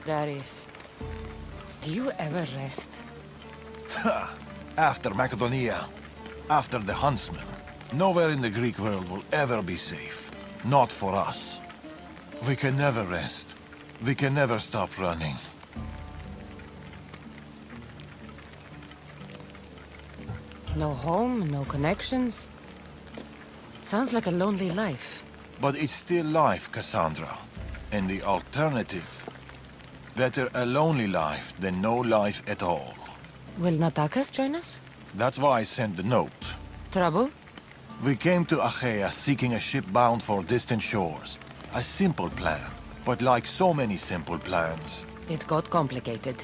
Darius, do you ever rest? After Macedonia, after the Huntsman, nowhere in the Greek world will ever be safe. Not for us. We can never rest. We can never stop running. No home, no connections. Sounds like a lonely life. But it's still life, Kassandra. And the alternative? Better a lonely life than no life at all. Will Natakas join us? That's why I sent the note. Trouble? We came to Achaea seeking a ship bound for distant shores. A simple plan, but like so many simple plans. It got complicated.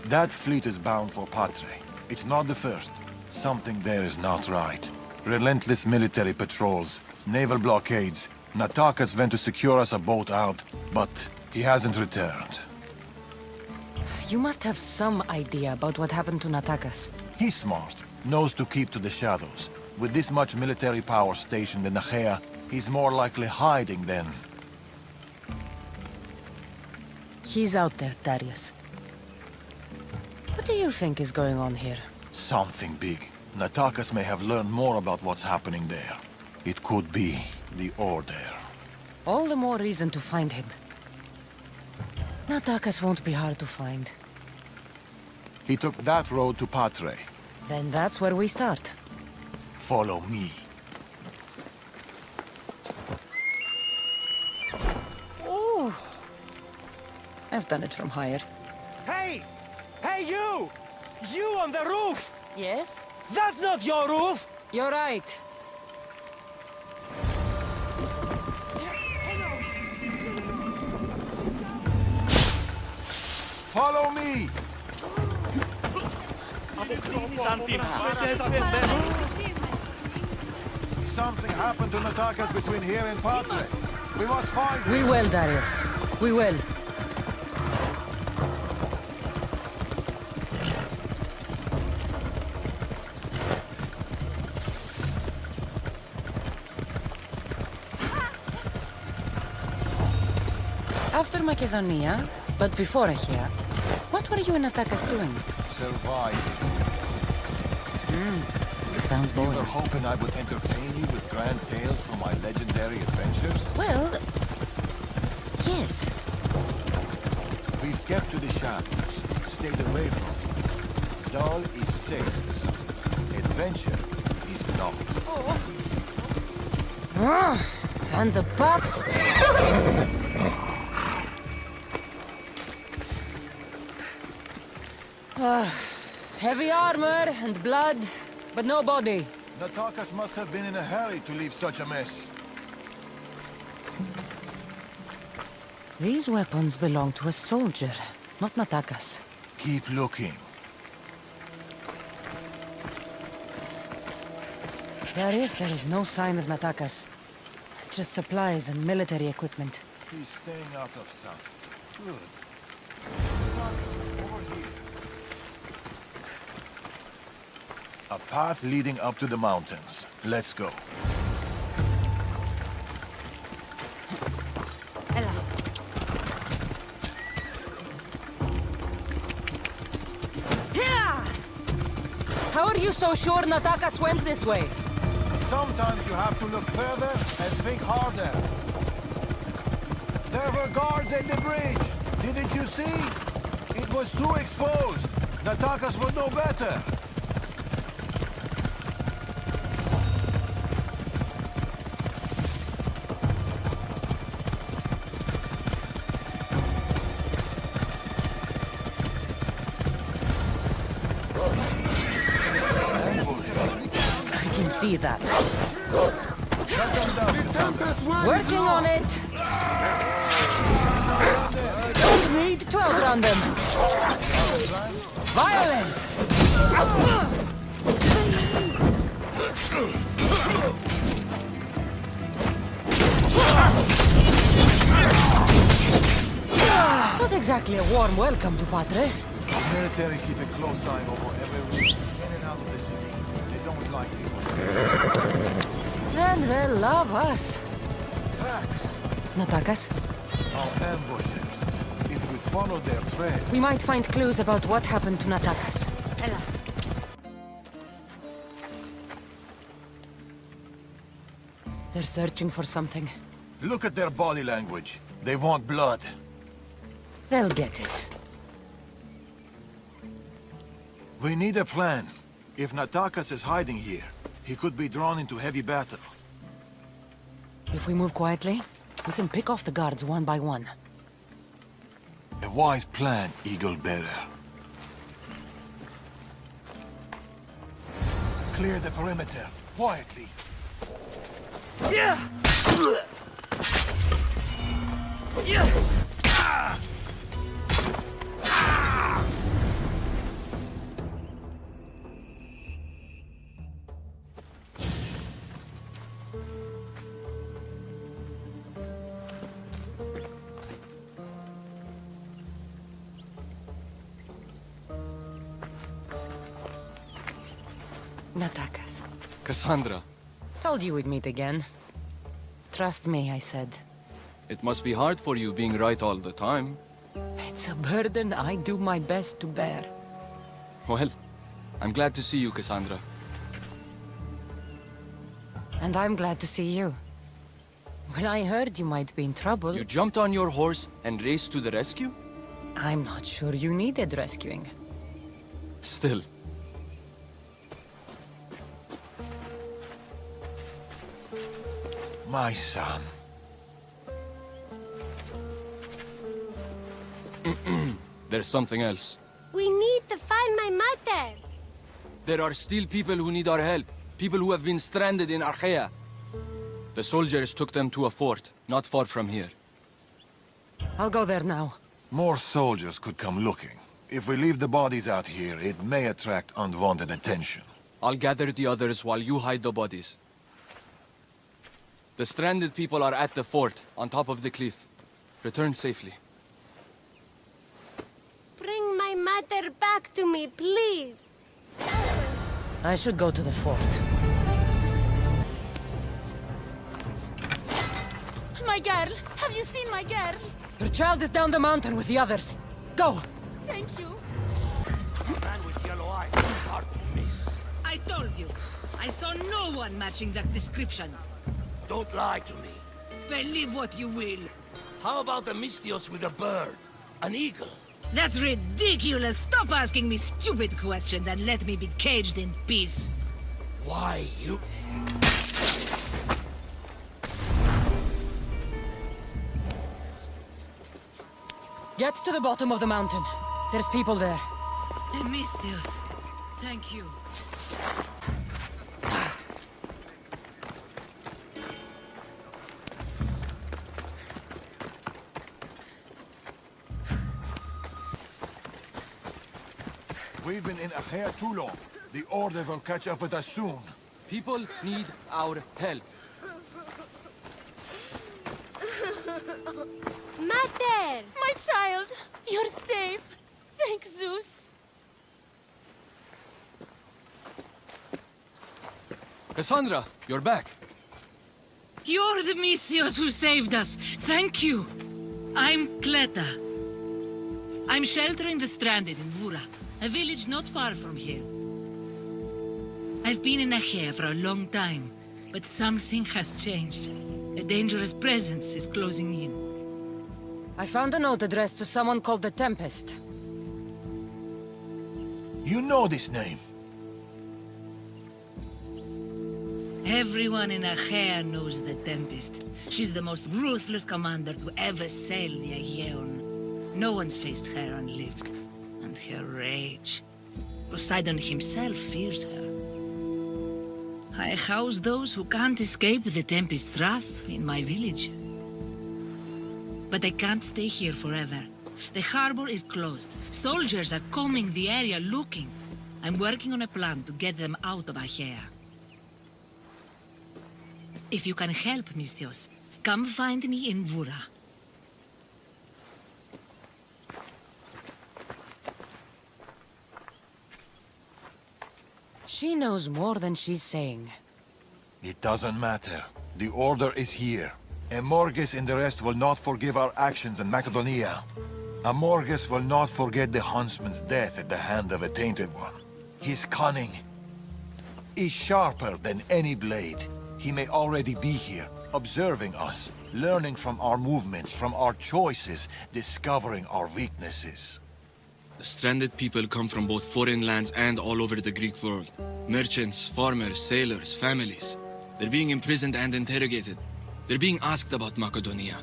That fleet is bound for Patre. It's not the first. Something there is not right. Relentless military patrols, naval blockades. Natakas went to secure us a boat out, but he hasn't returned. You must have some idea about what happened to Natakas. He's smart, knows to keep to the shadows. With this much military power stationed in Achaea, he's more likely hiding than... He's out there, Darius. What do you think is going on here? Something big. Natakas may have learned more about what's happening there. It could be the Order. All the more reason to find him. Natakas won't be hard to find. He took that road to Patre. Then that's where we start. Follow me. Ooh. I've done it from higher. Hey! Hey, you! You on the roof! Yes? That's not your roof! You're right. Follow me! Something happened to Natakas between here and Patre. We must find him. We will, Darius. We will. After Macedonia, but before Achaea, what were you and Natakas doing? Surviving. Sounds You boring. were hoping I would entertain you with grand tales from my legendary adventures? Well, yes. We've kept to the shadows, stayed away from it. Dahl is safe, Kassandra. Adventure is not. And the paths... Heavy armor and blood, but no body. Natakas must have been in a hurry to leave such a mess. These weapons belong to a soldier, not Natakas. Keep looking. Darius, there is no sign of Natakas. Just supplies and military equipment. He's staying out of sight. Good. Son, over here. A path leading up to the mountains. Let's go. How are you so sure Natakas went this way? Sometimes you have to look further and think harder. There were guards at the bridge. Didn't you see? It was too exposed. Natakas would know better. See that. Working on it. Don't need to outrun them. Violence. Not exactly a warm welcome to Patre. The military keep a close eye over every route in and out of the city. They don't like people. And they'll love us. Tracks. Natakas? Our ambushers. If we follow their trail... We might find clues about what happened to Natakas. Ella. They're searching for something. Look at their body language. They want blood. They'll get it. We need a plan. If Natakas is hiding here, he could be drawn into heavy battle. If we move quietly, we can pick off the guards one by one. A wise plan, Eagle Bearer. Clear the perimeter, quietly. Yeah! Yeah! Natakas. Kassandra, Told you we'd meet again. Trust me, I said. it must be hard for you being right all the time. It's a burden I do my best to bear. Well, I'm glad to see you, Kassandra. And I'm glad to see you. When I heard you might be in trouble, You jumped on your horse and raced to the rescue? I'm not sure you needed rescuing. Still. My son. There's something else. We need to find my mother. There are still people who need our help. People who have been stranded in Archaea. The soldiers took them to a fort, not far from here. I'll go there now. More soldiers could come looking. If we leave the bodies out here, it may attract unwanted attention. I'll gather the others while you hide the bodies. The stranded people are at the fort, on top of the cliff. Return safely. Bring my mother back to me, please. I should go to the fort. My girl! Have you seen my girl? Your child is down the mountain with the others. Go! Thank you. Man with yellow eyes. It's hard to miss. I told you. I saw no one matching that description. Don't lie to me. Believe what you will. How about a Mystios with a bird? An eagle? That's ridiculous. Stop asking me stupid questions and let me be caged in peace. Why, you... Get to the bottom of the mountain. There's people there. Emistios, thank you. We've been in Archaea too long. The Order will catch up with us soon. People need our help. Mother! My child! You're safe! Thank Zeus! Kassandra, you're back. You're the Mystios who saved us. Thank you. I'm Kleta. I'm sheltering the stranded in Vura, a village not far from here. I've been in Archaea for a long time, but something has changed. A dangerous presence is closing in. I found a note addressed to someone called the Tempest. You know this name. Everyone in Archaea knows the Tempest. She's the most ruthless commander to ever sail the Aegean. No one's faced her unlived. And her rage. Poseidon himself fears her. I house those who can't escape the Tempest's wrath in my village. But I can't stay here forever. The harbor is closed. Soldiers are combing the area looking. I'm working on a plan to get them out of Archaea. If you can help, Mystios, come find me in Vura. She knows more than she's saying. It doesn't matter. The Order is here. Amorges and the rest will not forgive our actions in Macedonia. Amorges will not forget the huntsman's death at the hand of a tainted one. His cunning is sharper than any blade. He may already be here, observing us, learning from our movements, from our choices, discovering our weaknesses. The stranded people come from both foreign lands and all over the Greek world. Merchants, farmers, sailors, families. They're being imprisoned and interrogated. They're being asked about Macedonia.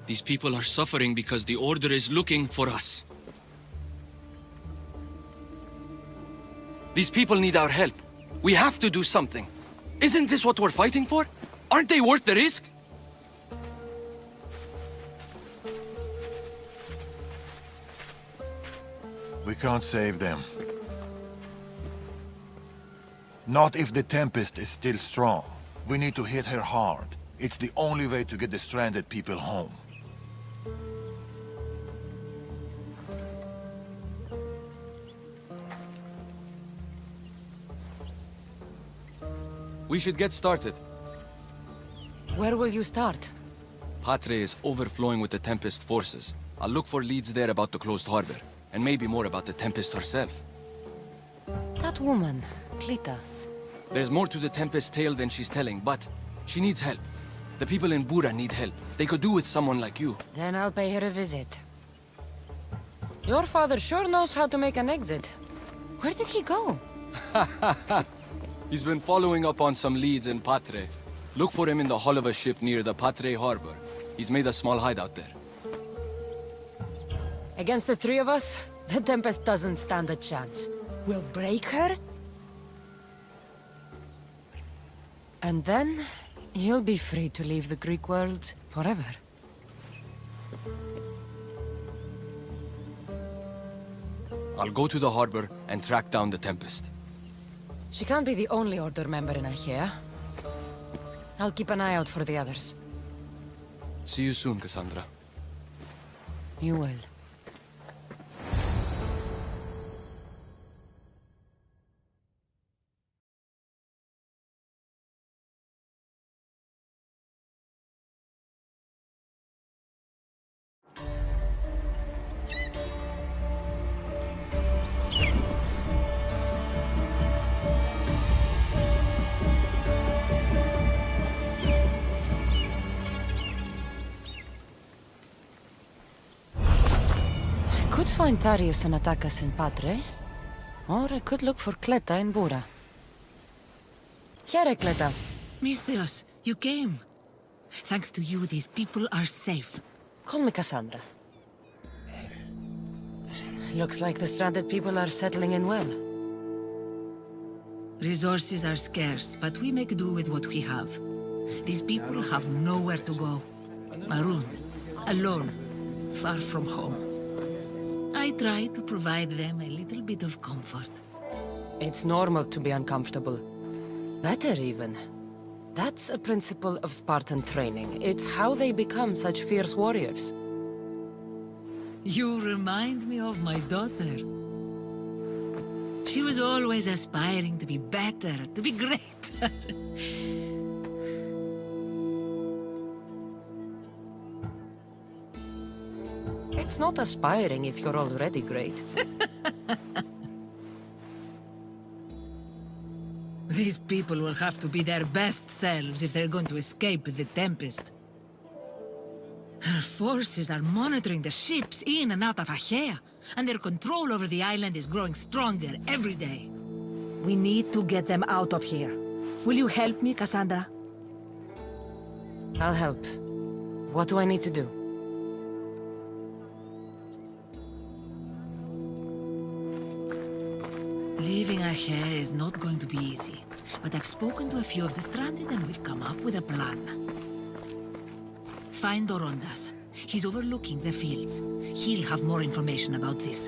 These people are suffering because the Order is looking for us. These people need our help. We have to do something. Isn't this what we're fighting for? Aren't they worth the risk? We can't save them. Not if the Tempest is still strong. We need to hit her hard. It's the only way to get the stranded people home. We should get started. Where will you start? Patre is overflowing with the Tempest forces. I'll look for leads there about the closed harbor, and maybe more about the Tempest herself. That woman, Clita. There's more to the Tempest tale than she's telling, but she needs help. The people in Bura need help. They could do with someone like you. Then I'll pay her a visit. Your father sure knows how to make an exit. Where did he go? He's been following up on some leads in Patre. Look for him in the hull of a ship near the Patre harbor. He's made a small hideout there. Against the three of us, the Tempest doesn't stand a chance. We'll break her, and then you'll be free to leave the Greek world forever. I'll go to the harbor and track down the Tempest. She can't be the only Order member in Achaea. I'll keep an eye out for the others. See you soon, Kassandra. You will. I could find Tharius and Attakas in Patre, or I could look for Kleta in Bura. Here, Kleta. Misthios, you came. Thanks to you, these people are safe. Call me Kassandra. Looks like the stranded people are settling in well. Resources are scarce, but we make do with what we have. These people have nowhere to go. Marooned, alone, far from home. I try to provide them a little bit of comfort. It's normal to be uncomfortable. Better even. That's a principle of Spartan training. It's how they become such fierce warriors. You remind me of my daughter. She was always aspiring to be better, to be great. It's not aspiring if you're already great. These people will have to be their best selves if they're going to escape the Tempest. Her forces are monitoring the ships in and out of Achaea, and their control over the island is growing stronger every day. We need to get them out of here. Will you help me, Kassandra? I'll help. What do I need to do? Leaving Achaea is not going to be easy, but I've spoken to a few of the stranded and we've come up with a plan. Find Dorondas. He's overlooking the fields. He'll have more information about this.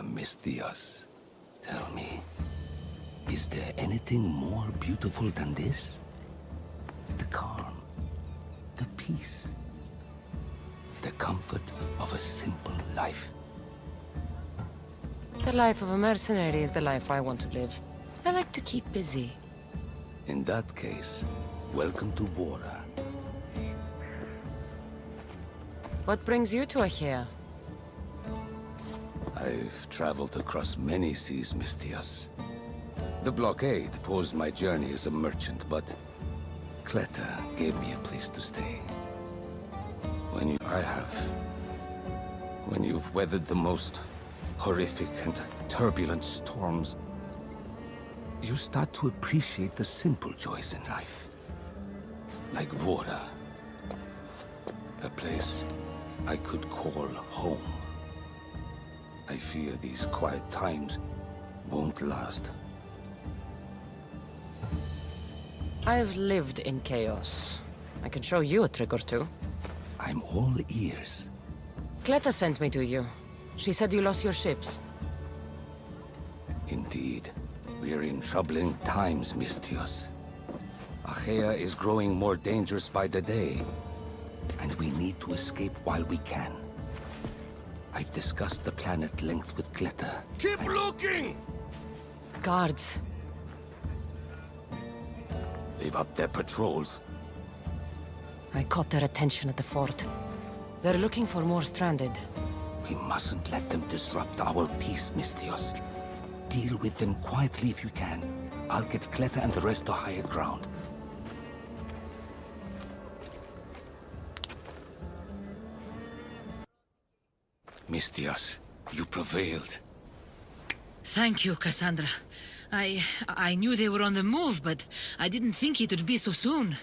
Misthios, tell me, is there anything more beautiful than this? The calm, the peace, the comfort of a simple life. The life of a mercenary is the life I want to live. I like to keep busy. In that case, welcome to Vora. What brings you to Achaea? I've traveled across many seas, Mistias. The blockade paused my journey as a merchant, but Cleta gave me a place to stay. When you've weathered the most horrific and turbulent storms, you start to appreciate the simple joys in life. Like Vora. A place I could call home. I fear these quiet times won't last. I've lived in chaos. I can show you a trick or two. I'm all ears. Cleta sent me to you. She said you lost your ships. Indeed. We're in troubling times, Mistios. Achaea is growing more dangerous by the day, and we need to escape while we can. I've discussed the plan at length with Cleta. Keep looking! Guards. They've upped their patrols. I caught their attention at the fort. They're looking for more stranded. We mustn't let them disrupt our peace, Mistios. Deal with them quietly if you can. I'll get Cleta and the rest to higher ground. Mistios, you prevailed. Thank you, Kassandra. I knew they were on the move, but I didn't think it would be so soon.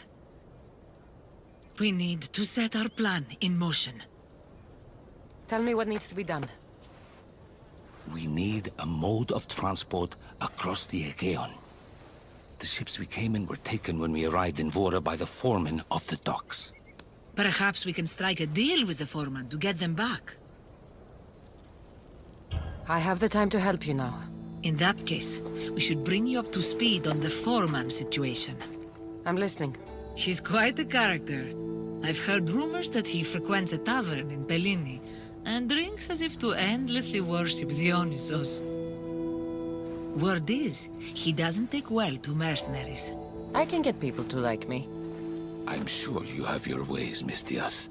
We need to set our plan in motion. Tell me what needs to be done. We need a mode of transport across the Aegean. The ships we came in were taken when we arrived in Vora by the foreman of the docks. Perhaps we can strike a deal with the foreman to get them back. I have the time to help you now. In that case, we should bring you up to speed on the foreman situation. I'm listening. He's quite a character. I've heard rumors that he frequents a tavern in Pellini and drinks as if to endlessly worship Dionysos. Word is, he doesn't take well to mercenaries. I can get people to like me. I'm sure you have your ways, Mistias.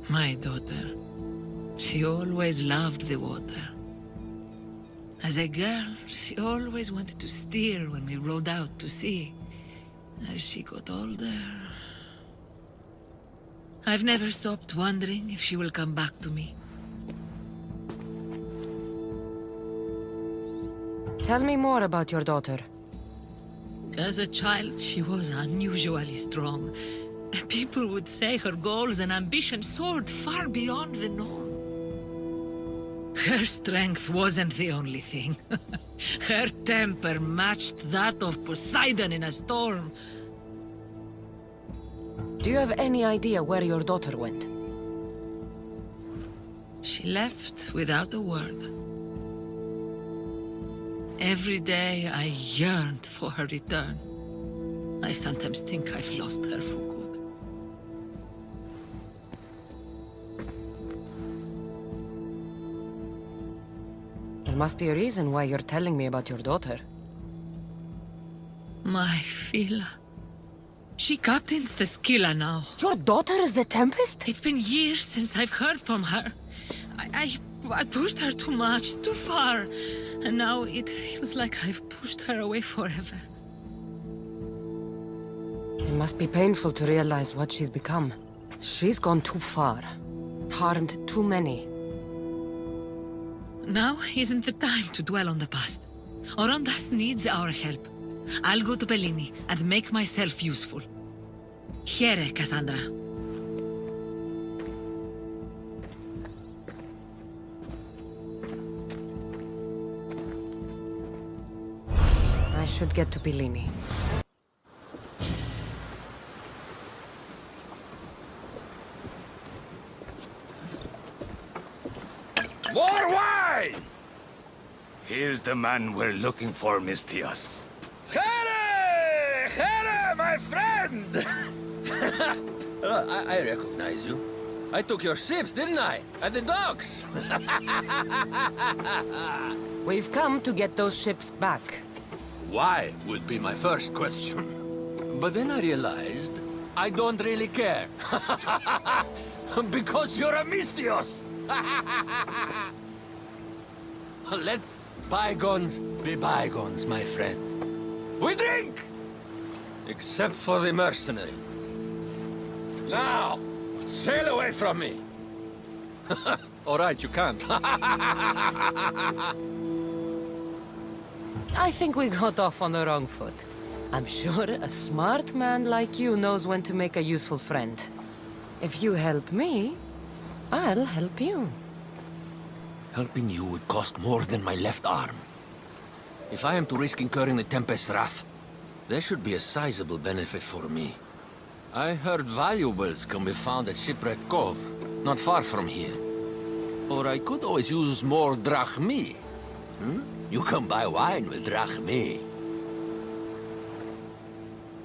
My daughter. She always loved the water. As a girl, she always wanted to steer when we rode out to sea. As she got older... I've never stopped wondering if she will come back to me. Tell me more about your daughter. As a child, she was unusually strong. People would say her goals and ambitions soared far beyond the norm. Her strength wasn't the only thing. Her temper matched that of Poseidon in a storm. Do you have any idea where your daughter went? She left without a word. Every day I yearned for her return. I sometimes think I've lost her for good. There must be a reason why you're telling me about your daughter. My Fila. She captains the Scylla now. Your daughter is the Tempest? It's been years since I've heard from her. I pushed her too much, too far. And now it feels like I've pushed her away forever. It must be painful to realize what she's become. She's gone too far. Harmed too many. Now isn't the time to dwell on the past. Orondas needs our help. I'll go to Pellini and make myself useful. Here, Kassandra. I should get to Pellini. More wine! Here's the man we're looking for, Mistios. Here! Here, my friend! I recognize you. I took your ships, didn't I? At the docks! We've come to get those ships back. Why would be my first question. But then I realized I don't really care. Because you're a Mistios! Let bygones be bygones, my friend. We drink! Except for the mercenary. Now, sail away from me! All right, you can't. I think we got off on the wrong foot. I'm sure a smart man like you knows when to make a useful friend. If you help me, I'll help you. Helping you would cost more than my left arm. If I am to risk incurring the Tempest's wrath, there should be a sizable benefit for me. I heard valuables can be found at Shipwreck Cove, not far from here. Or I could always use more drachmi. You can buy wine with drachmi.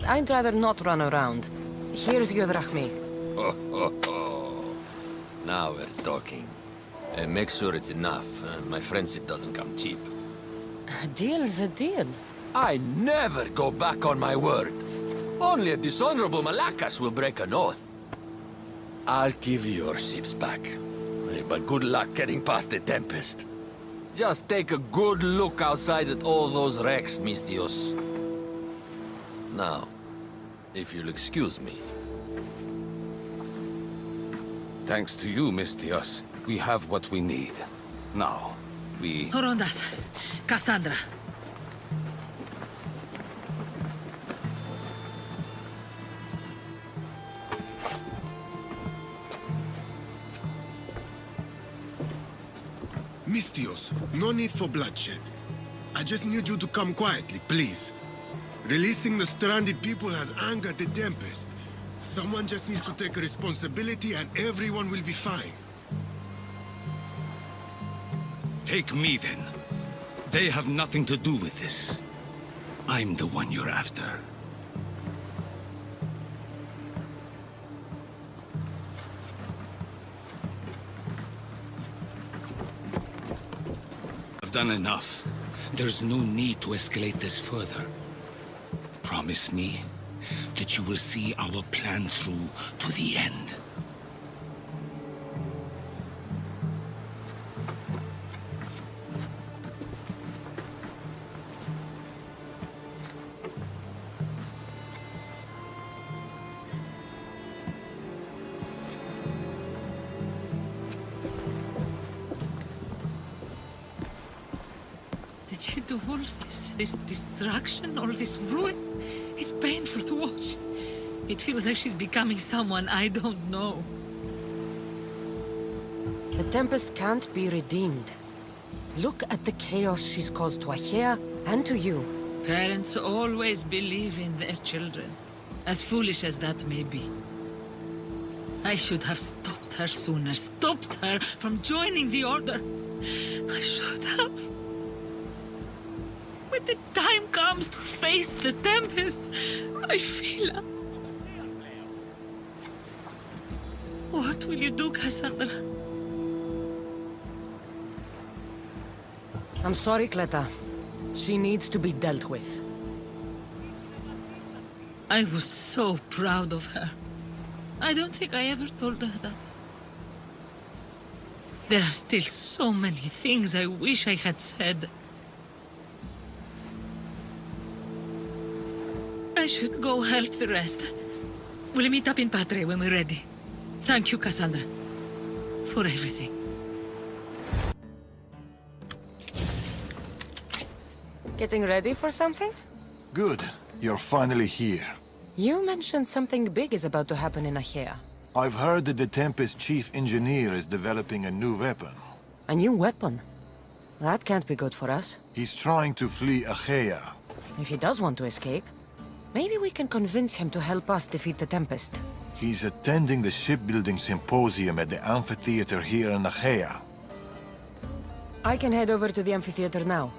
I'd rather not run around. Here's your drachmi. Now we're talking. And make sure it's enough. My friendship doesn't come cheap. A deal's a deal. I never go back on my word. Only a dishonorable Malakas will break an oath. I'll give you your ships back. But good luck getting past the Tempest. Just take a good look outside at all those wrecks, Mistios. Now, if you'll excuse me. Thanks to you, Mistios, we have what we need. Now, we... Horondas, Kassandra. Mistios, no need for bloodshed. I just need you to come quietly, please. Releasing the stranded people has angered the Tempest. Someone just needs to take responsibility and everyone will be fine. Take me, then. They have nothing to do with this. I'm the one you're after. I've done enough. There's no need to escalate this further. Promise me that you will see our plan through to the end. Did you do all this? This destruction, all this ruin? It's painful to watch. It feels like she's becoming someone I don't know. The Tempest can't be redeemed. Look at the chaos she's caused to Achaea and to you. Parents always believe in their children, as foolish as that may be. I should have stopped her sooner, stopped her from joining the Order. I should have. When the time comes to face the Tempest, I feel... What will you do, Kassandra? I'm sorry, Cleta. She needs to be dealt with. I was so proud of her. I don't think I ever told her that. There are still so many things I wish I had said. I should go help the rest. We'll meet up in Patre when we're ready. Thank you, Kassandra, for everything. Getting ready for something? Good. You're finally here. You mentioned something big is about to happen in Achaea. I've heard that the Tempest chief engineer is developing a new weapon. A new weapon? That can't be good for us. He's trying to flee Achaea. If he does want to escape, maybe we can convince him to help us defeat the Tempest. He's attending the shipbuilding symposium at the amphitheater here in Achaea. I can head over to the amphitheater now.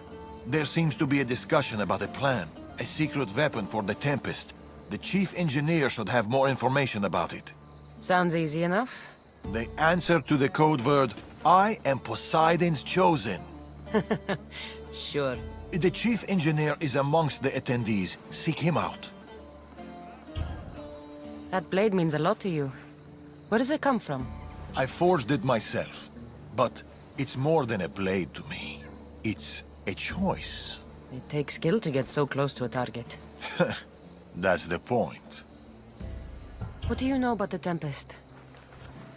There seems to be a discussion about a plan. A secret weapon for the Tempest. The chief engineer should have more information about it. Sounds easy enough. The answer to the code word, I am Poseidon's chosen. Sure. The chief engineer is amongst the attendees. Seek him out. That blade means a lot to you. Where does it come from? I forged it myself. But it's more than a blade to me. It's a choice. It takes skill to get so close to a target. That's the point. What do you know about the Tempest?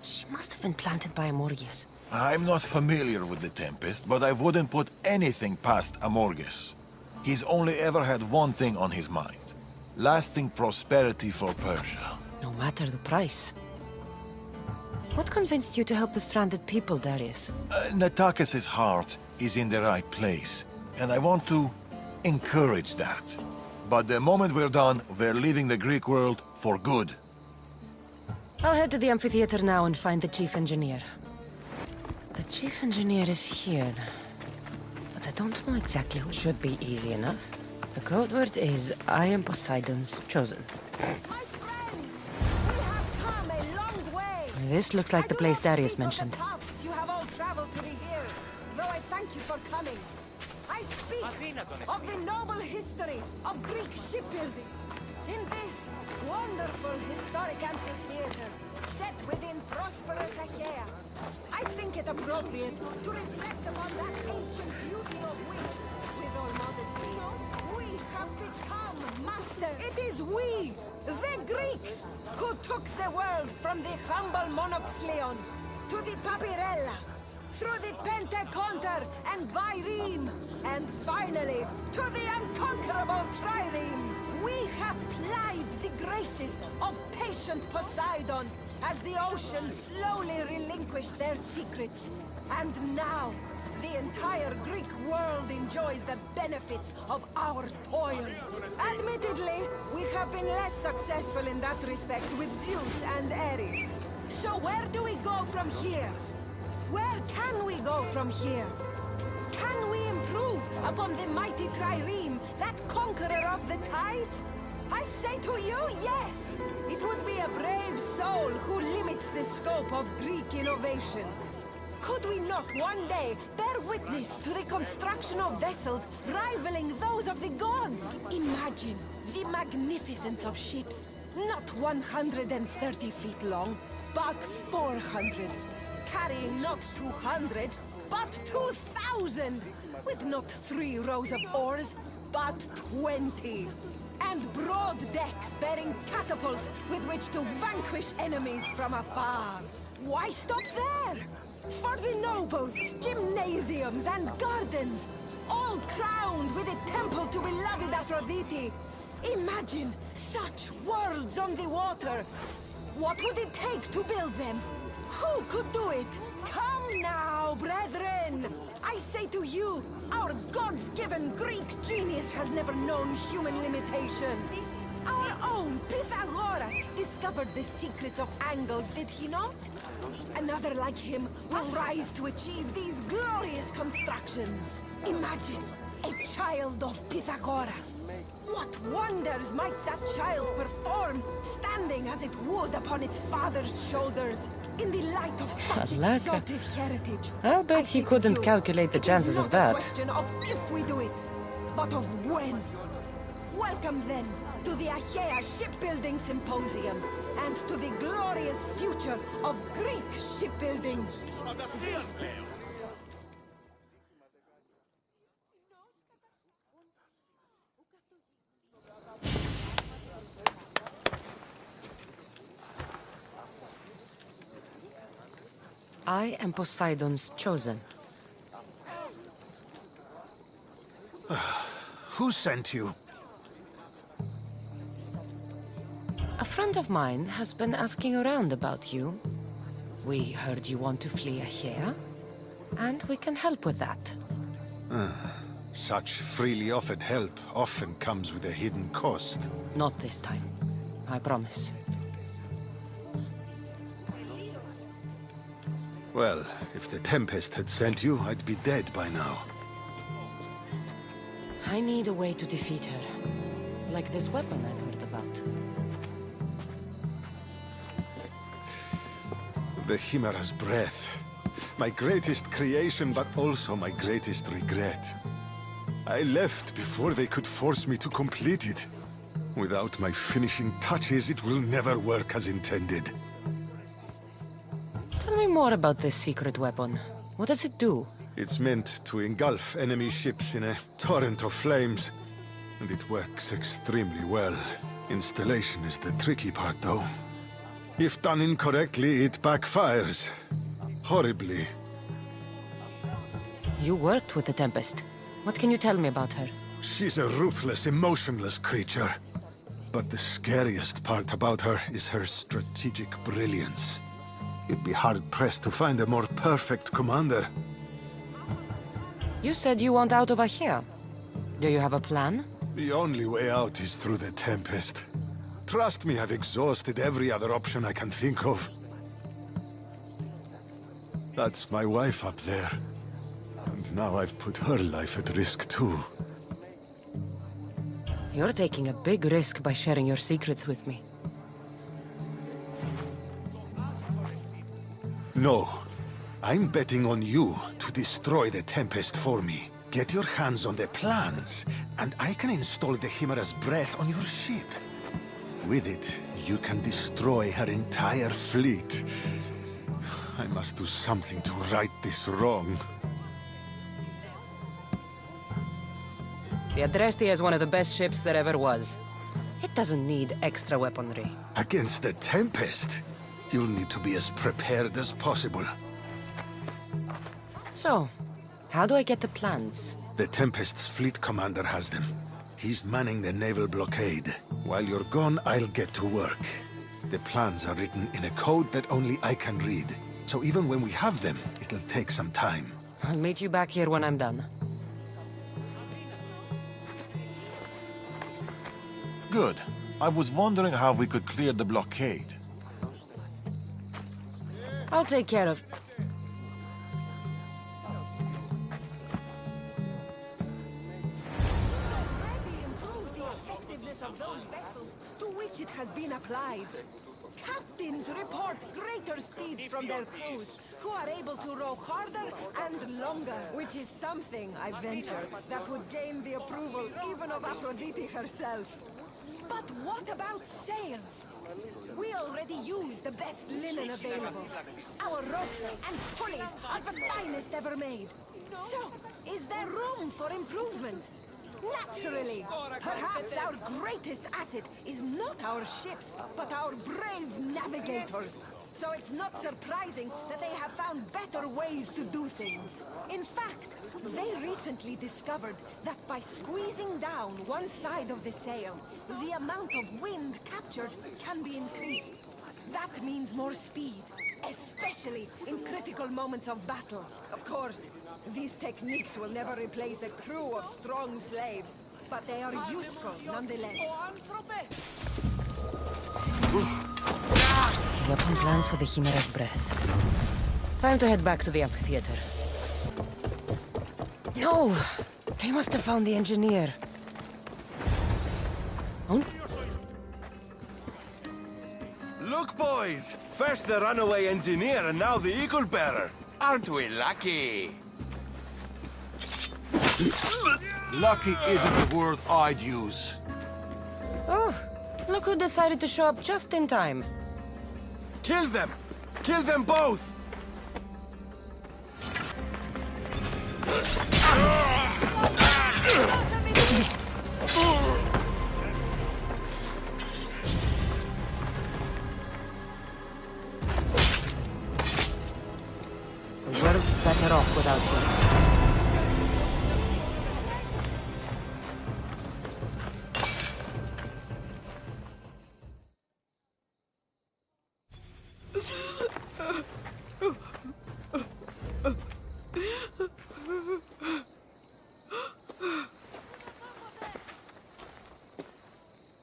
She must have been planted by Amorges. I'm not familiar with the Tempest, but I wouldn't put anything past Amorges. He's only ever had one thing on his mind. Lasting prosperity for Persia. No matter the price. What convinced you to help the stranded people, Darius? Natakis' heart is in the right place, and I want to encourage that. But the moment we're done, we're leaving the Greek world for good. I'll head to the amphitheater now and find the chief engineer. The chief engineer is here. But I don't know exactly who. Should be easy enough. The code word is, I am Poseidon's chosen. My friends, we have come a long way. This looks like the place Darius mentioned. You have all traveled to be here, though I thank you for coming. I speak of the noble history of Greek shipbuilding. In this wonderful historic amphitheater, set within prosperous Achaea, I think it appropriate to reflect upon that ancient duty of which, with all modesty, we have become master. It is we, the Greeks, who took the world from the humble Monoxleon to the Papyrella, through the Pentaconter and Byrene, and finally to the unconquerable Trireme. We have plied the graces of patient Poseidon as the oceans slowly relinquished their secrets. And now, the entire Greek world enjoys the benefits of our toil. Admittedly, we have been less successful in that respect with Zeus and Ares. So where do we go from here? Where can we go from here? Can we improve upon the mighty Trireme, that conqueror of the tides? I say to you, yes! It would be a brave soul who limits the scope of Greek innovation. Could we not one day bear witness to the construction of vessels rivaling those of the gods? Imagine the magnificence of ships, not 130 feet long, but 400. Carrying not 200, but 2,000! With not 3 rows of oars, but 20! And broad decks bearing catapults with which to vanquish enemies from afar. Why stop there? For the nobles, gymnasiums and gardens, all crowned with a temple to beloved Aphrodite. Imagine such worlds on the water. What would it take to build them? Who could do it? Come now, brethren! I say to you, our gods-given Greek genius has never known human limitation. Our own Pythagoras discovered the secrets of angles, did he not? Another like him will rise to achieve these glorious constructions. Imagine a child of Pythagoras. What wonders might that child perform, standing as it would upon its father's shoulders, in the light of such exotic heritage? I'll bet he couldn't calculate the chances of that. It is not a question of if we do it, but of when. Welcome then to the Achaea Shipbuilding Symposium, and to the glorious future of Greek shipbuilding. I am Poseidon's chosen. Who sent you? A friend of mine has been asking around about you. We heard you want to flee Achaea, and we can help with that. Such freely offered help often comes with a hidden cost. Not this time, I promise. Well, if the Tempest had sent you, I'd be dead by now. I need a way to defeat her. Like this weapon I've heard about. The Chimera's breath. My greatest creation, but also my greatest regret. I left before they could force me to complete it. Without my finishing touches, it will never work as intended. Tell me more about this secret weapon. What does it do? It's meant to engulf enemy ships in a torrent of flames. And it works extremely well. Installation is the tricky part, though. If done incorrectly, it backfires. Horribly. You worked with the Tempest. What can you tell me about her? She's a ruthless, emotionless creature. But the scariest part about her is her strategic brilliance. You'd be hard-pressed to find a more perfect commander. You said you want out over here. Do you have a plan? The only way out is through the Tempest. Trust me, I've exhausted every other option I can think of. That's my wife up there. And now I've put her life at risk too. You're taking a big risk by sharing your secrets with me. No. I'm betting on you to destroy the Tempest for me. Get your hands on the plans, and I can install the Chimera's breath on your ship. With it, you can destroy her entire fleet. I must do something to right this wrong. The Adresti is one of the best ships there ever was. It doesn't need extra weaponry. Against the Tempest, you'll need to be as prepared as possible. So, how do I get the plans? The Tempest's fleet commander has them. He's manning the naval blockade. While you're gone, I'll get to work. The plans are written in a code that only I can read. So even when we have them, it'll take some time. I'll meet you back here when I'm done. Good. I was wondering how we could clear the blockade. I'll take care of... Of those vessels to which it has been applied. Captains report greater speeds from their crews, who are able to row harder and longer. Which is something, I venture, that would gain the approval even of Aphrodite herself. But what about sails? We already use the best linen available. Our ropes and pulleys are the finest ever made. So, is there room for improvement? Naturally! Perhaps our greatest asset is not our ships, but our brave navigators. So it's not surprising that they have found better ways to do things. In fact, they recently discovered that by squeezing down one side of the sail, the amount of wind captured can be increased. That means more speed, especially in critical moments of battle. Of course, these techniques will never replace a crew of strong slaves, but they are useful nonetheless. Weapon plans for the Chimera's breath. Time to head back to the amphitheater. No! They must have found the engineer. Oh? Look, boys! First the runaway engineer and now the eagle bearer. Aren't we lucky? Lucky isn't the word I'd use. Oh, look who decided to show up just in time. Kill them! Kill them both! The world's better off without you.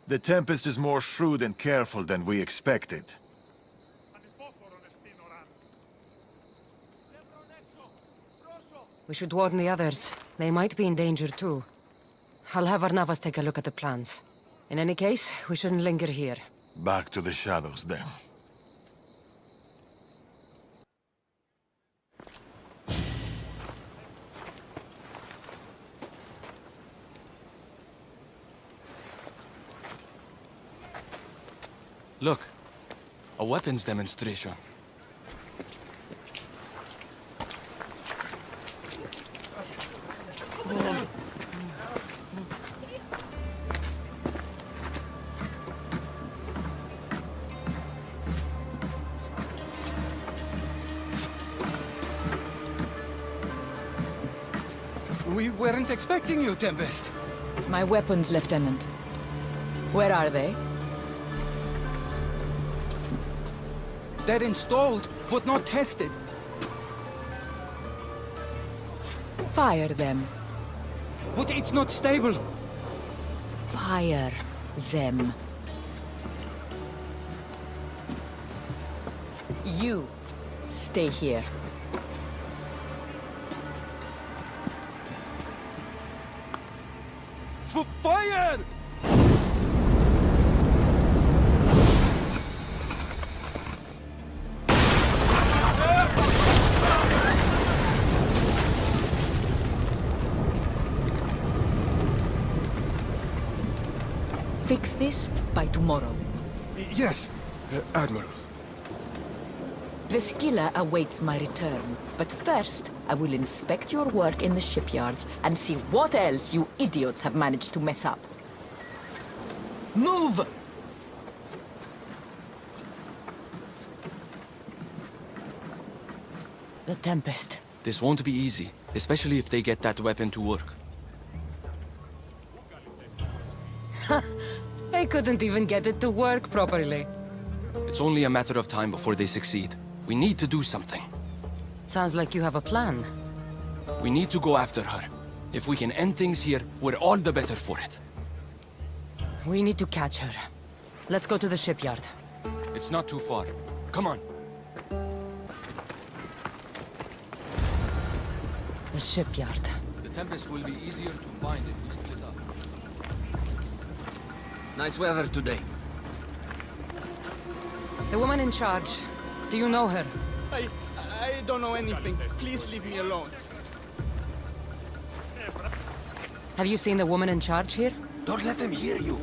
The Tempest is more shrewd and careful than we expected. We should warn the others. They might be in danger too. I'll have Arnavas take a look at the plans. In any case, we shouldn't linger here. Back to the shadows, then. Look, a weapons demonstration. We weren't expecting you, Tempest. My weapons, Lieutenant. Where are they? They're installed, but not tested. Fire them. But it's not stable. Fire them. You stay here. Fire! Fix this by tomorrow. Yes, Admiral. The Skilla awaits my return. But first, I will inspect your work in the shipyards and see what else you idiots have managed to mess up. Move! The Tempest. This won't be easy, especially if they get that weapon to work. I couldn't even get it to work properly. It's only a matter of time before they succeed. We need to do something. Sounds like you have a plan. We need to go after her. If we can end things here, we're all the better for it. We need to catch her. Let's go to the shipyard. It's not too far. Come on. The shipyard. The Tempest will be easier to find if we split up. Nice weather today. The woman in charge. Do you know her? I don't know anything. Please leave me alone. Have you seen the woman in charge here? Don't let them hear you.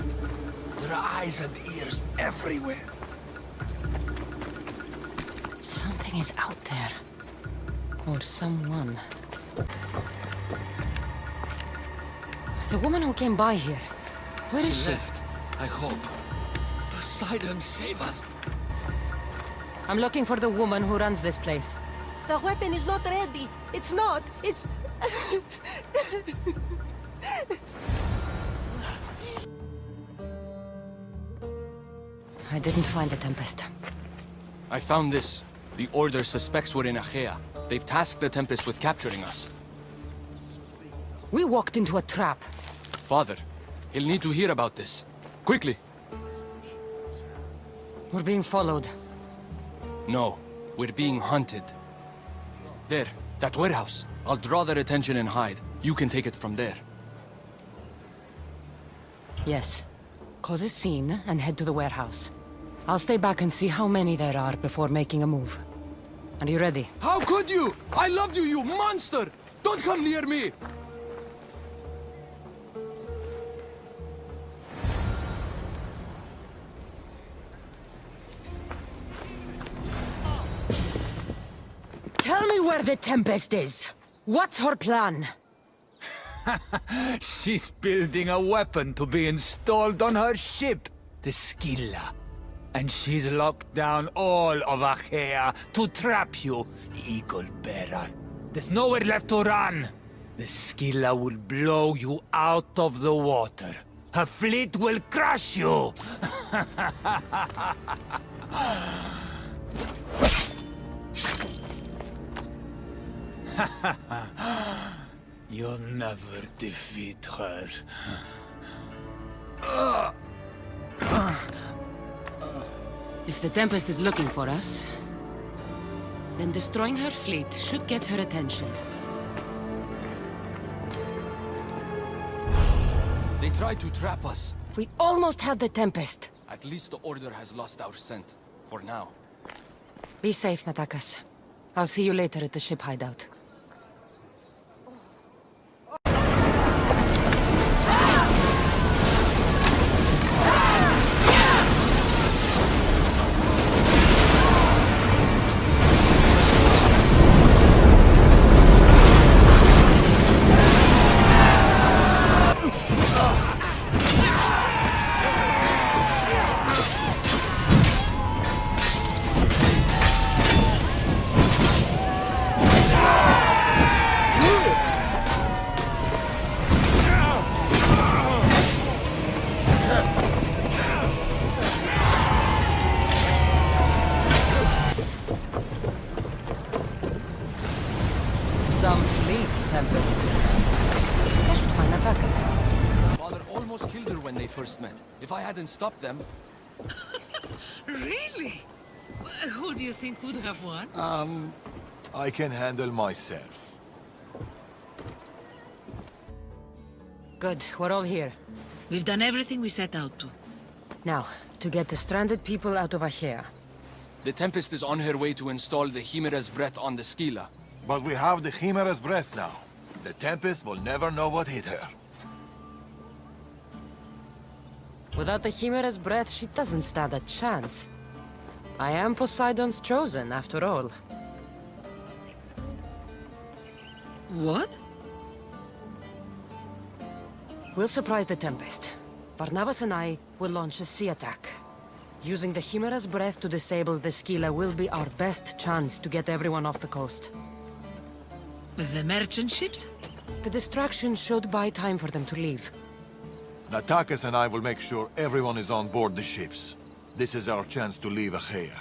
There are eyes and ears everywhere. Something is out there. Or someone. The woman who came by here. Where is she? Left, I hope. Poseidon, save us. I'm looking for the woman who runs this place. The weapon is not ready. It's not. It's... I didn't find the Tempest. I found this. The Order suspects we're in Achaea. They've tasked the Tempest with capturing us. We walked into a trap. Father, he'll need to hear about this. Quickly! We're being followed. No, we're being hunted. There, that warehouse. I'll draw their attention and hide. You can take it from there. Yes. Cause a scene and head to the warehouse. I'll stay back and see how many there are before making a move. Are you ready? How could you? I loved you, you monster! Don't come near me! Tell me where the Tempest is. What's her plan? She's building a weapon to be installed on her ship, the Skilla. And she's locked down all of Achaea to trap you, Eagle Bearer. There's nowhere left to run. The Skilla will blow you out of the water. Her fleet will crush you! You'll never defeat her. If the Tempest is looking for us, then destroying her fleet should get her attention. They tried to trap us. We almost had the Tempest. At least the Order has lost our scent. For now. Be safe, Natakas. I'll see you later at the ship hideout. Some fleet, Tempest. I should find Natakas. Father almost killed her when they first met. If I hadn't stopped them... Really? Who do you think would have won? I can handle myself. Good, we're all here. We've done everything we set out to. Now, to get the stranded people out of Achaea. The Tempest is on her way to install the Chimera's breath on the Scylla. But we have the Chimera's breath now. The Tempest will never know what hit her. Without the Chimera's breath, she doesn't stand a chance. I am Poseidon's chosen, after all. What? We'll surprise the Tempest. Barnabas and I will launch a sea attack. Using the Chimera's breath to disable the Scylla will be our best chance to get everyone off the coast. With the merchant ships? The distraction should buy time for them to leave. Natakas and I will make sure everyone is on board the ships. This is our chance to leave Achaea.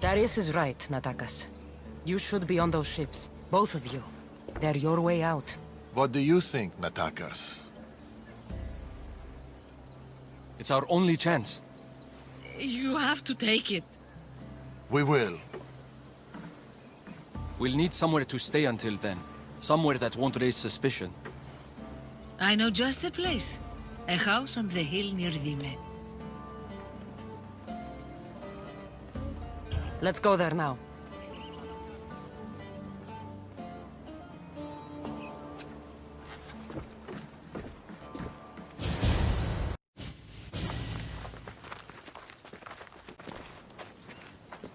Darius is right, Natakas. You should be on those ships. Both of you. They're your way out. What do you think, Natakas? It's our only chance. You have to take it. We will. We'll need somewhere to stay until then. Somewhere that won't raise suspicion. I know just the place. A house on the hill near Dime. Let's go there now.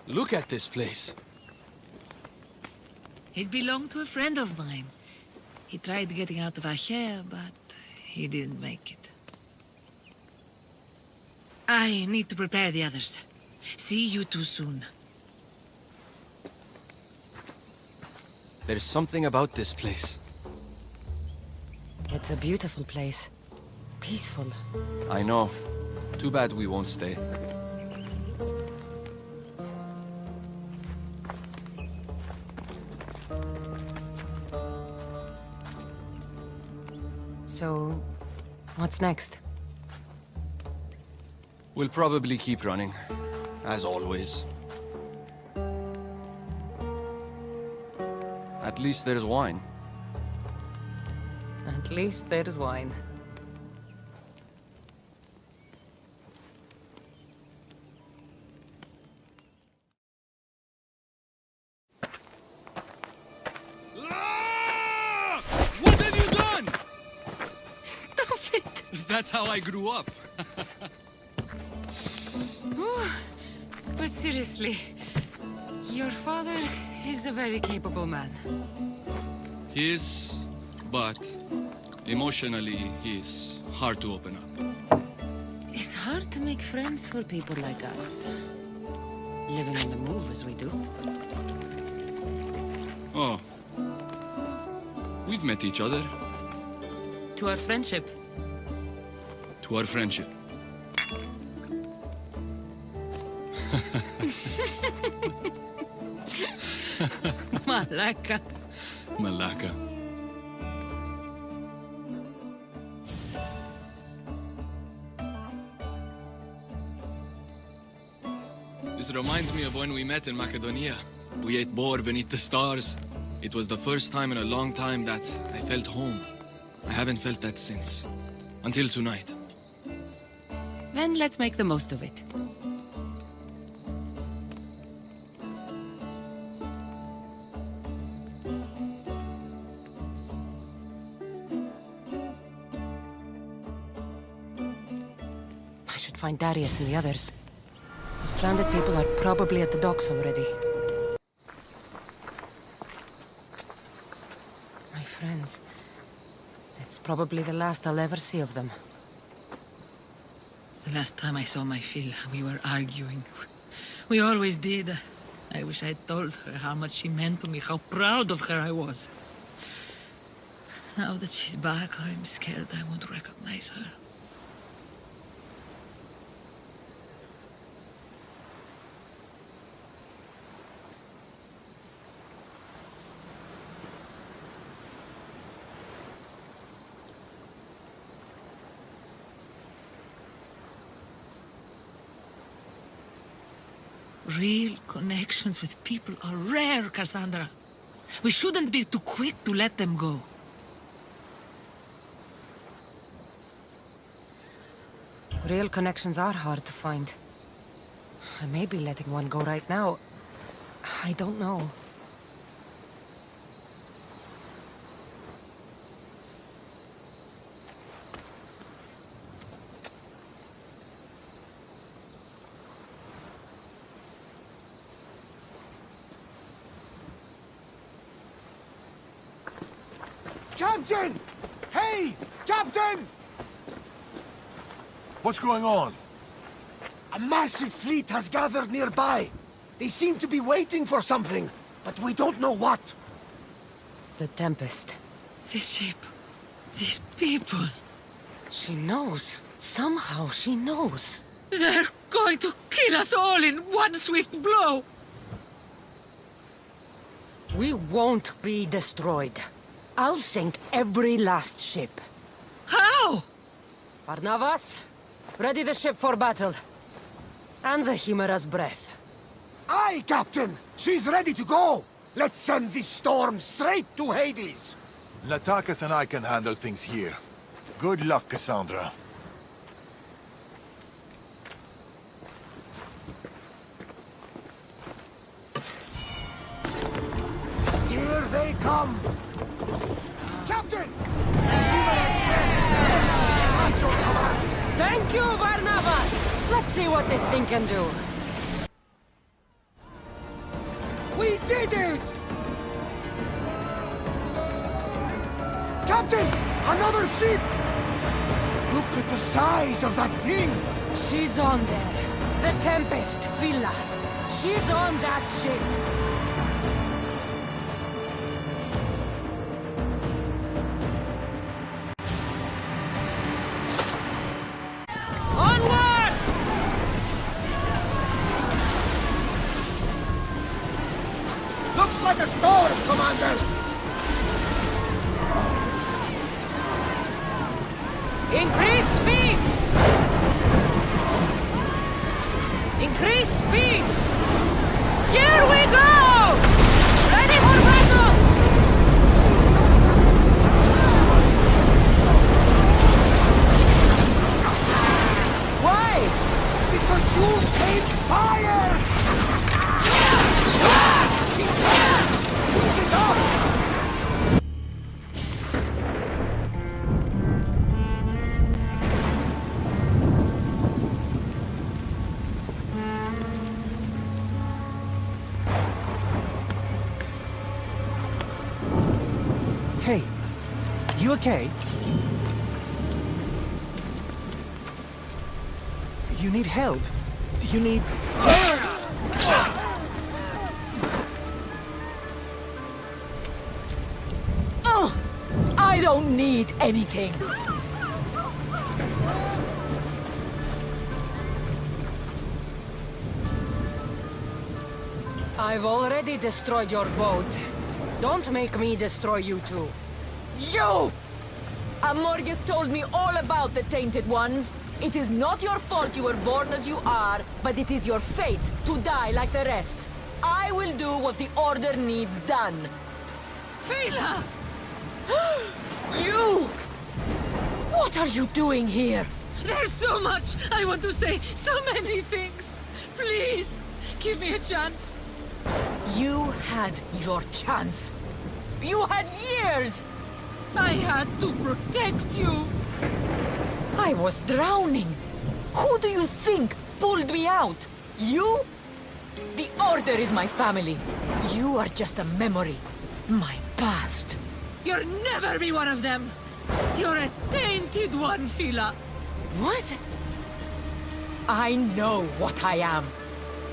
Look at this place. It belonged to a friend of mine. He tried getting out of Achaea, but he didn't make it. I need to prepare the others. See you two soon. There's something about this place. It's a beautiful place. Peaceful. I know. Too bad we won't stay. So, what's next? We'll probably keep running, as always. At least there's wine. At least there's wine. What have you done? Stop it! That's how I grew up. But seriously, your father is a very capable man. He is, but emotionally, he's hard to open up. It's hard to make friends for people like us. Living on the move as we do. Oh. We've met each other. To our friendship. To our friendship. Malaka. Malaka. This reminds me of when we met in Macedonia. We ate boar beneath the stars. It was the first time in a long time that I felt home. I haven't felt that since. Until tonight. Then let's make the most of it. I should find Darius and the others. The stranded people are probably at the docks already. My friends. It's probably the last I'll ever see of them. The last time I saw my Phil, we were arguing. We always did. I wish I'd told her how much she meant to me, how proud of her I was. Now that she's back, I'm scared I won't recognize her. Real connections with people are rare, Kassandra. We shouldn't be too quick to let them go. Real connections are hard to find. I may be letting one go right now. I don't know. Captain! Hey! Captain! What's going on? A massive fleet has gathered nearby. They seem to be waiting for something, but we don't know what. The Tempest. This ship, these people, She knows. Somehow she knows. they're going to kill us all in one swift blow. We won't be destroyed. I'll sink every last ship. How? Barnabas, ready the ship for battle. And the Chimera's breath. Aye, Captain! She's ready to go! Let's send this storm straight to Hades! Natakas and I can handle things here. Good luck, Kassandra. Here they come! Captain! Thank you, Barnabas! Let's see what this thing can do. We did it! Captain! Another ship! Look at the size of that thing! She's on there. The Tempest, Villa. She's on that ship. Onward! Looks like a storm, Commander! Increase speed! Increase speed! Here we go! Ready for battle! Why? Because you take fire! Keep it up! Hey, you okay? You need help. You need... Oh! I don't need anything. I've already destroyed your boat. Don't make me destroy you too. You! Amorgus told me all about the Tainted Ones. It is not your fault you were born as you are, but it is your fate to die like the rest. I will do what the Order needs done. Fela! You! What are you doing here? There's so much I want to say, so many things. Please, give me a chance. You had your chance. You had years! I had to protect you. I was drowning. Who do you think pulled me out? You? The Order is my family. You are just a memory. My past. You'll never be one of them. You're a tainted one, Fela. What? I know what I am.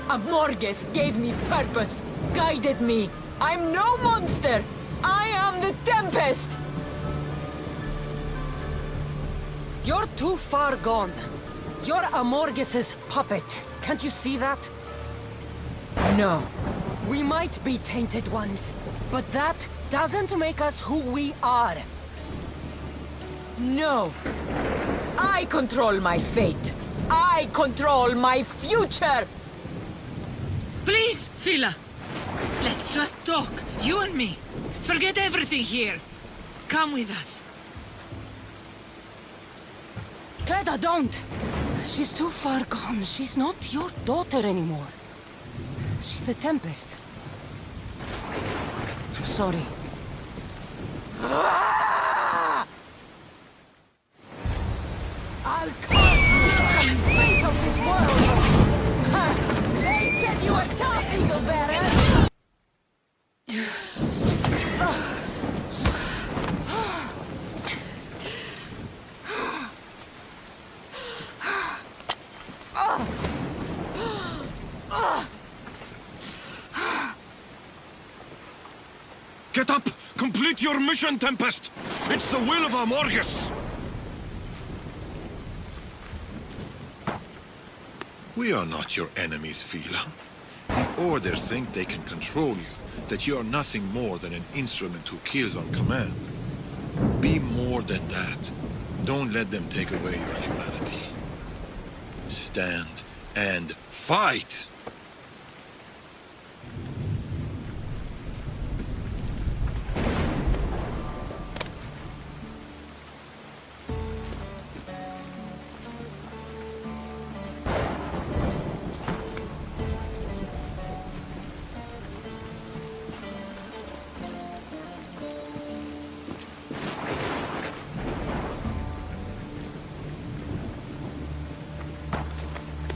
Amorges gave me purpose, guided me. I'm no monster. I am the Tempest. You're too far gone. You're Amorges's puppet. Can't you see that? No. We might be tainted ones, but that doesn't make us who we are. No. I control my fate. I control my future. Please, Fela. Let's just talk, you and me. Forget everything here. Come with us. Cleda, don't! She's too far gone. She's not your daughter anymore. She's the Tempest. I'm sorry. I'll curse you from the face of this world! They said you were tough, Eagle Bearer! Get up! Complete your mission, Tempest! It's the will of Amorges! We are not your enemies, Fela. The Order think they can control you, that you are nothing more than an instrument who kills on command. Be more than that. Don't let them take away your humanity. Stand and fight!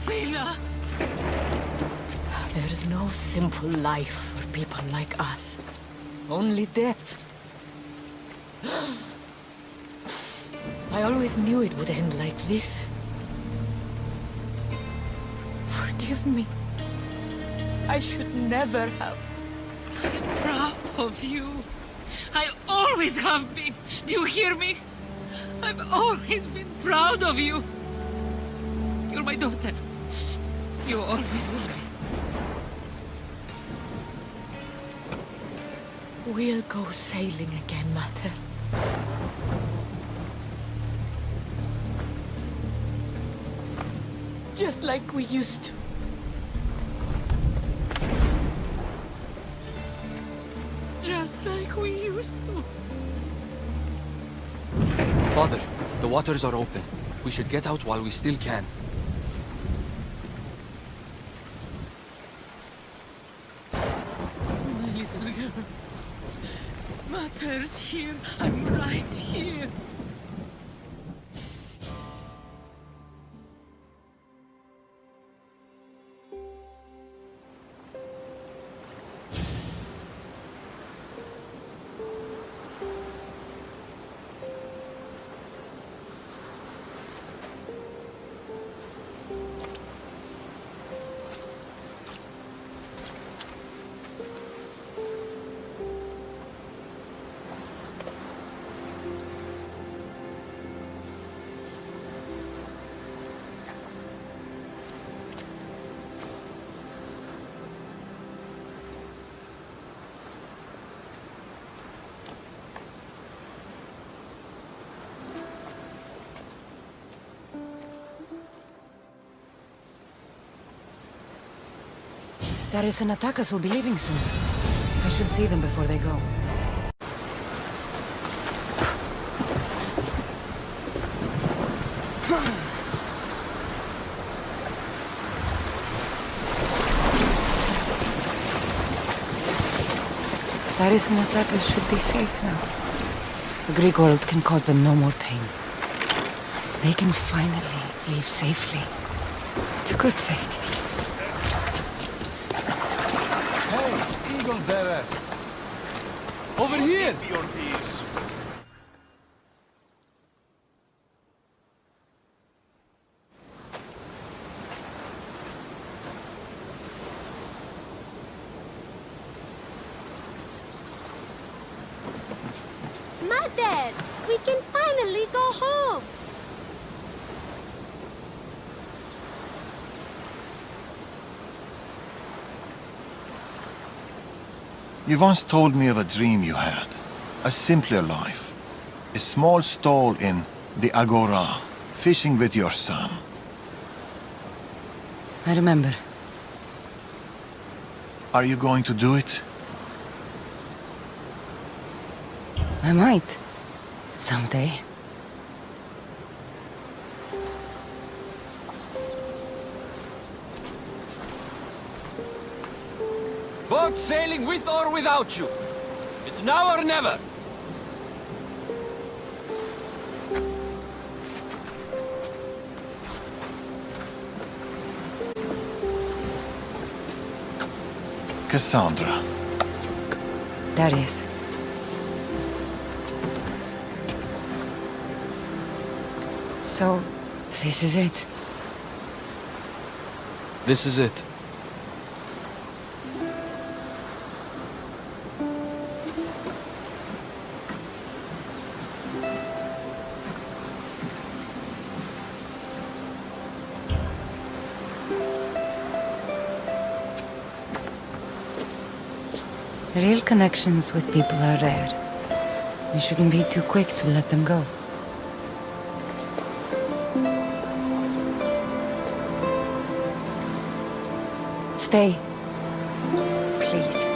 Fela! There's no simple life for people like us. Only death. I always knew it would end like this. Forgive me. I should never have. I'm proud of you. I always have been. Do you hear me? I've always been proud of you. You're my daughter. You always will be. We'll go sailing again, Mater. Just like we used to. Just like we used to. Father, the waters are open. We should get out while we still can. My little girl. Mater's here. I'm right here. There is an attackers will be leaving soon. I should see them before they go. Darius and attackers should be safe now. The Greek world can cause them no more pain. They can finally leave safely. It's a good thing. Hey, Eagle Bearer! Over here! Mother! We can finally go home! You once told me of a dream you had. A simpler life. A small stall in the Agora, fishing with your son. I remember. Are you going to do it? I might. Someday. Boat sailing with or without you. It's now or never. Kassandra. Darius. So, this is it. This is it. Real connections with people are rare. You shouldn't be too quick to let them go. Stay. Please.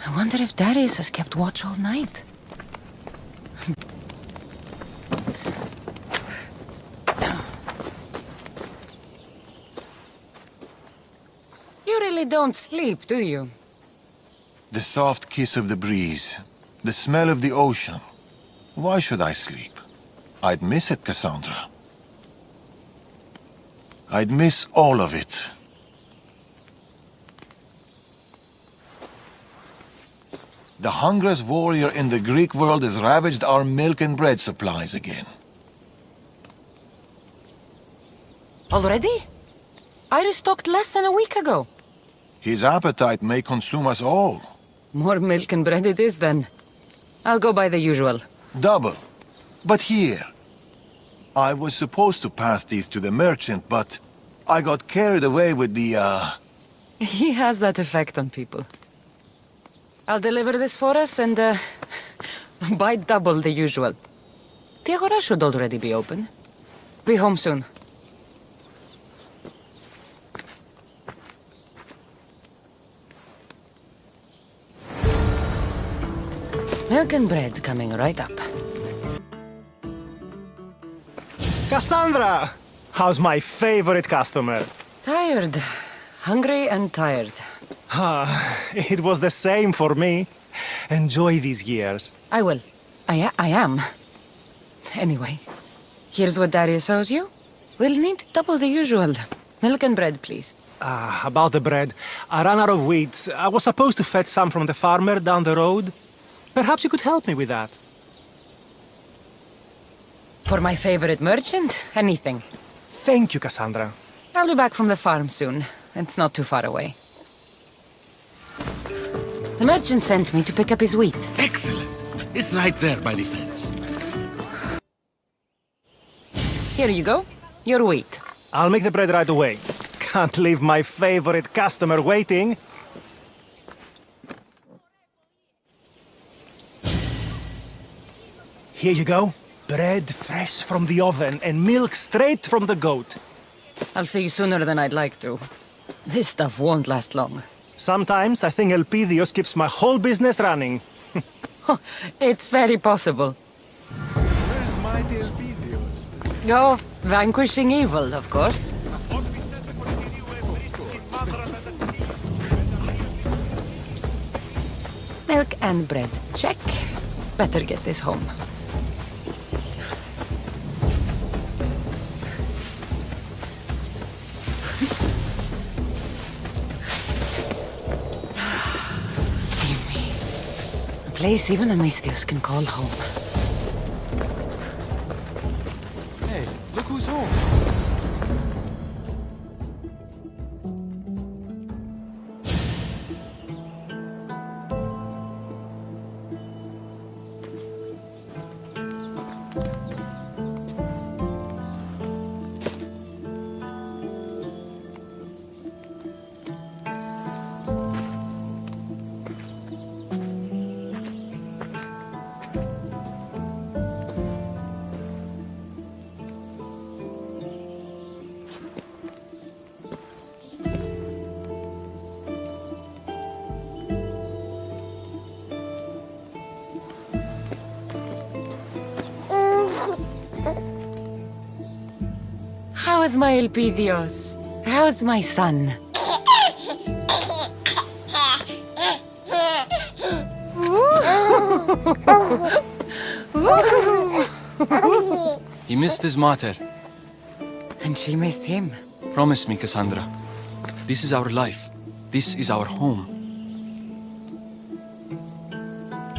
I wonder if Darius has kept watch all night. You really don't sleep, do you? The soft kiss of the breeze. The smell of the ocean. Why should I sleep? I'd miss it, Kassandra. I'd miss all of it. The hungriest warrior in the Greek world has ravaged our milk and bread supplies again. Already? I restocked less than a week ago. His appetite may consume us all. More milk and bread it is, then. I'll go by the usual. Double. But here. I was supposed to pass these to the merchant, but I got carried away with the, He has that effect on people. I'll deliver this for us and, buy double the usual. The Agora should already be open. Be home soon. Milk and bread coming right up. Kassandra! How's my favorite customer? Tired. Hungry and tired. It was the same for me. Enjoy these years. I will. I am. Anyway, here's what Darius owes you. We'll need double the usual. Milk and bread, please. About the bread. I ran out of wheat. I was supposed to fetch some from the farmer down the road. Perhaps you could help me with that. For my favorite merchant, anything. Thank you, Kassandra. I'll be back from the farm soon. It's not too far away. The merchant sent me to pick up his wheat. Excellent. It's right there by the fence. Here you go. Your wheat. I'll make the bread right away. Can't leave my favorite customer waiting. Here you go. Bread fresh from the oven and milk straight from the goat. I'll see you sooner than I'd like to. This stuff won't last long. Sometimes I think Elpidios keeps my whole business running. It's very possible. Where's mighty Elpidios? Oh, vanquishing evil, of course. Milk and bread. Check. Better get this home. A place even a Misthios can call home. Hey, look who's home. How is my Elpidios? How's my son? He missed his mater. And she missed him. Promise me, Kassandra. This is our life. This is our home.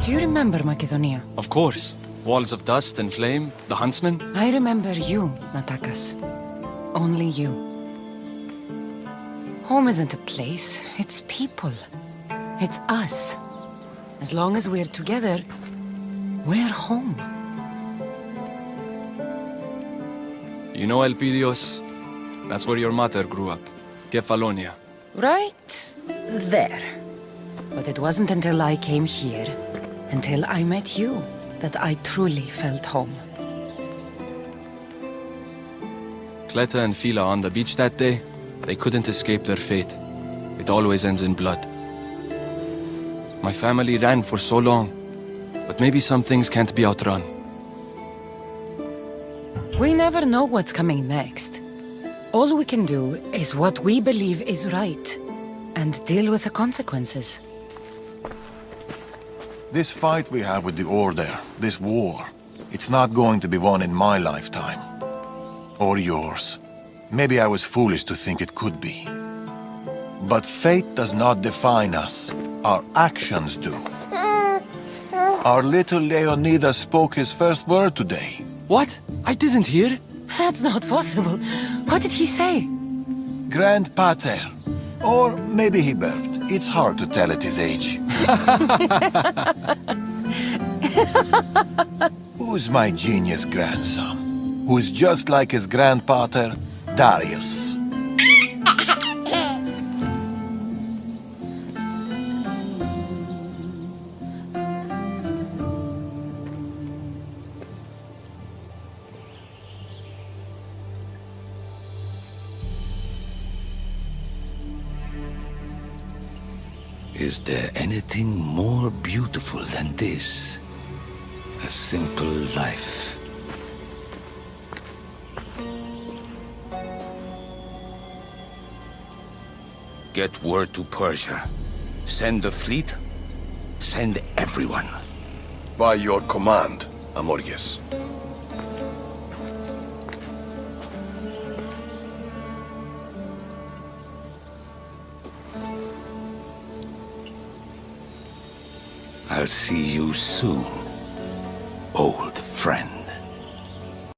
Do you remember Macedonia? Of course. Walls of dust and flame, the huntsman. I remember you, Natakas. Only you. Home isn't a place, it's people. It's us. As long as we're together, we're home. You know Elpidios? That's where your mater grew up. Kefalonia. Right there. But it wasn't until I came here, until I met you, that I truly felt home. Cleta and Fila on the beach that day, they couldn't escape their fate. It always ends in blood. My family ran for so long, but maybe some things can't be outrun. We never know what's coming next. All we can do is what we believe is right, and deal with the consequences. This fight we have with the Order, this war, it's not going to be won in my lifetime. Or yours. Maybe I was foolish to think it could be. But fate does not define us. Our actions do. Our little Leonidas spoke his first word today. What? I didn't hear. That's not possible. What did he say? Grand Pater. Or maybe he burped. It's hard to tell at his age. Who's my genius grandson? Who's just like his grandpater, Darius. Is there anything more beautiful than this? A simple life. Get word to Persia. Send the fleet. Send everyone. By your command, Amorges. I'll see you soon, old friend.